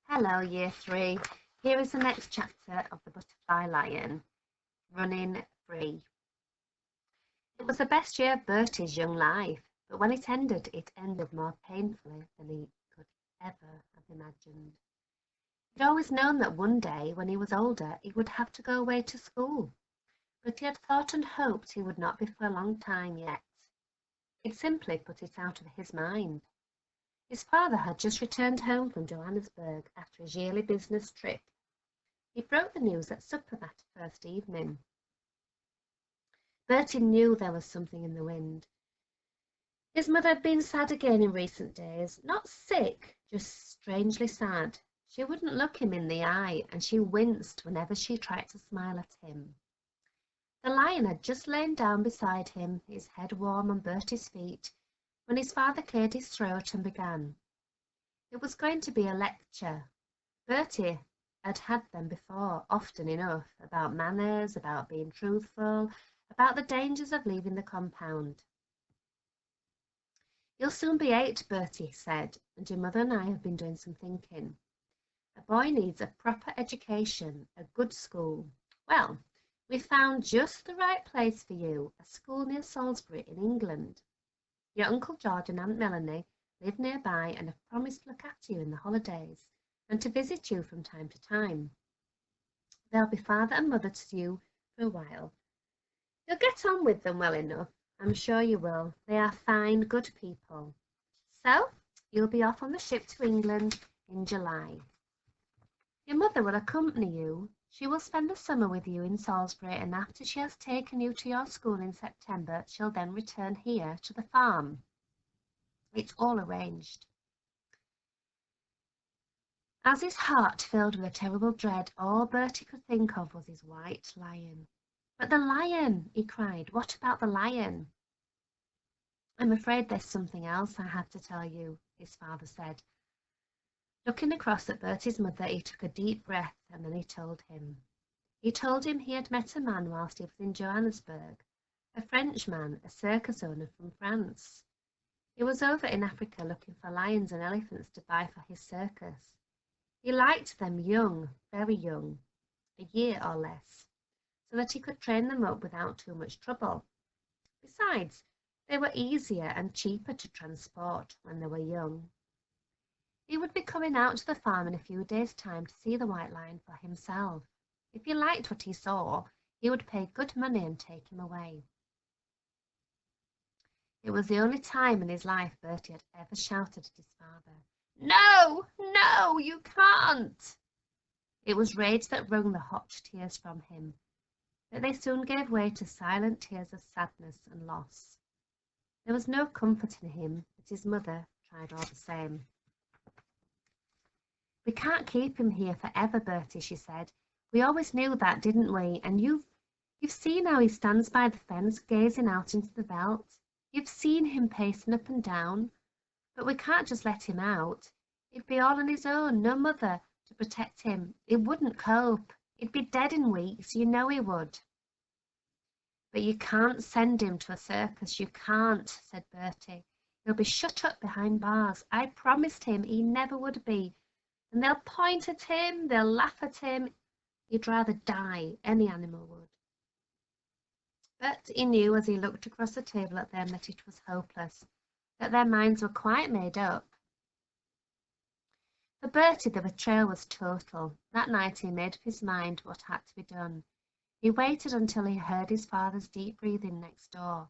Hello, Year 3. Here is the next chapter of The Butterfly Lion, Running Free. It was the best year of Bertie's young life, but when it ended more painfully than he could ever have imagined. He'd always known that one day, when he was older, he would have to go away to school, but he had thought and hoped he would not be for a long time yet. He'd simply put it out of his mind. His father had just returned home from Johannesburg after his yearly business trip. He broke the news at supper that first evening. Bertie knew there was something in the wind. His mother had been sad again in recent days, not sick, just strangely sad. She wouldn't look him in the eye, and she winced whenever she tried to smile at him. The lion had just lain down beside him, his head warm on Bertie's feet, when his father cleared his throat and began. It was going to be a lecture. Bertie had had them before, often enough, about manners, about being truthful, about the dangers of leaving the compound. "You'll soon be 8, Bertie said, "and your mother and I have been doing some thinking. A boy needs a proper education, a good school. Well, we found just the right place for you, a school near Salisbury in England. Your Uncle George and Aunt Melanie live nearby and have promised to look after you in the holidays and to visit you from time to time. They'll be father and mother to you for a while. You'll get on with them well enough, I'm sure you will. They are fine, good people. So, you'll be off on the ship to England in July. Your mother will accompany you. She will spend the summer with you in Salisbury, and after she has taken you to your school in September, she'll then return here to the farm. It's all arranged." As his heart filled with a terrible dread, all Bertie could think of was his white lion. "But the lion!" he cried. "What about the lion?" "I'm afraid there's something else I have to tell you," his father said. Looking across at Bertie's mother, he took a deep breath, and then he told him. He told him he had met a man whilst he was in Johannesburg, a Frenchman, a circus owner from France. He was over in Africa looking for lions and elephants to buy for his circus. He liked them young, very young, a year or less, so that he could train them up without too much trouble. Besides, they were easier and cheaper to transport when they were young. He would be coming out to the farm in a few days' time to see the white lion for himself. If he liked what he saw, he would pay good money and take him away. It was the only time in his life Bertie had ever shouted at his father, "No, no, you can't!" It was rage that wrung the hot tears from him, but they soon gave way to silent tears of sadness and loss. There was no comfort in him, but his mother tried all the same. "We can't keep him here forever, Bertie," she said. "We always knew that, didn't we? And you've seen how he stands by the fence gazing out into the veldt. You've seen him pacing up and down. But we can't just let him out. He'd be all on his own, no mother to protect him. He wouldn't cope. He'd be dead in weeks, you know he would." "But you can't send him to a circus, you can't," said Bertie. "He'll be shut up behind bars. I promised him he never would be. And they'll point at him, they'll laugh at him. He'd rather die, any animal would." But he knew as he looked across the table at them that it was hopeless, that their minds were quite made up. For Bertie the betrayal was total. That night he made up his mind what had to be done. He waited until he heard his father's deep breathing next door.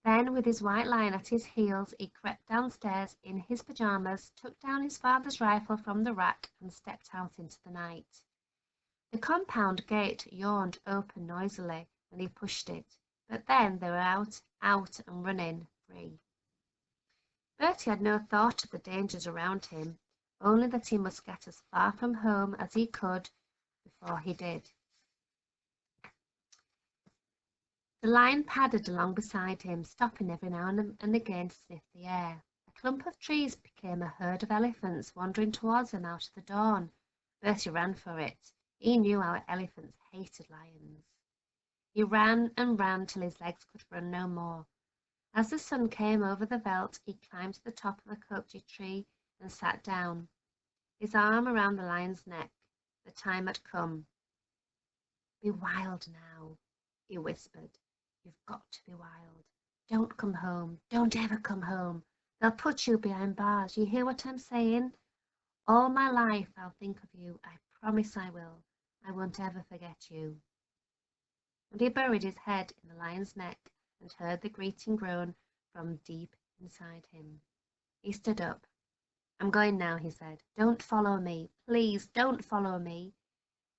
Then, with his white lion at his heels, he crept downstairs in his pajamas, took down his father's rifle from the rack, and stepped out into the night. The compound gate yawned open noisily when he pushed it, but then they were out and running free. Bertie had no thought of the dangers around him, only that he must get as far from home as he could before he did. The lion padded along beside him, stopping every now and again to sniff the air. A clump of trees became a herd of elephants wandering towards them out of the dawn. Bertie ran for it. He knew how elephants hated lions. He ran and ran till his legs could run no more. As the sun came over the veldt, he climbed to the top of a cocoa tree and sat down. his arm around the lion's neck. The time had come. "Be wild now," he whispered. "You've got to be wild. Don't come home. Don't ever come home. They'll put you behind bars. You hear what I'm saying? All my life I'll think of you. I promise I will. I won't ever forget you." And he buried his head in the lion's neck and heard the greeting groan from deep inside him. He stood up. "I'm going now," he said. "Don't follow me. Please don't follow me."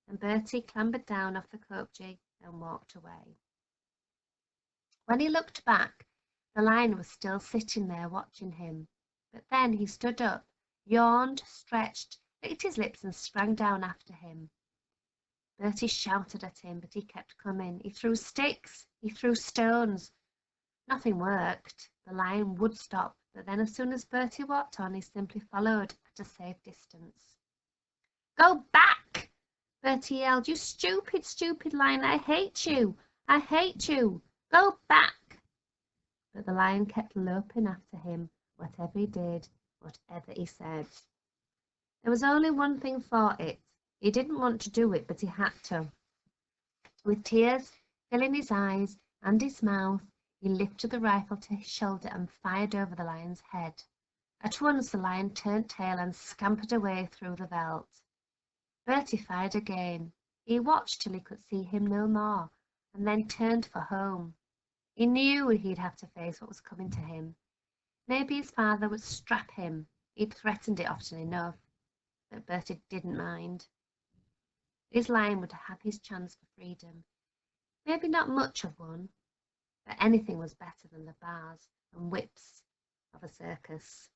And Bertie clambered down off the kopje and walked away. When he looked back, the lion was still sitting there watching him. But then he stood up, yawned, stretched, licked his lips and sprang down after him. Bertie shouted at him, but he kept coming. He threw sticks, he threw stones. Nothing worked. The lion would stop, but then as soon as Bertie walked on, he simply followed at a safe distance. "Go back!" Bertie yelled. "You stupid, stupid lion! I hate you! I hate you! Go back!" But the lion kept loping after him, whatever he did, whatever he said. There was only one thing for it. He didn't want to do it, but he had to. With tears filling his eyes and his mouth, he lifted the rifle to his shoulder and fired over the lion's head. At once the lion turned tail and scampered away through the veldt. Bertie fired again. He watched till he could see him no more, and then turned for home. He knew he'd have to face what was coming to him. Maybe his father would strap him. He'd threatened it often enough, but Bertie didn't mind. His lion would have his chance for freedom. Maybe not much of one, but anything was better than the bars and whips of a circus.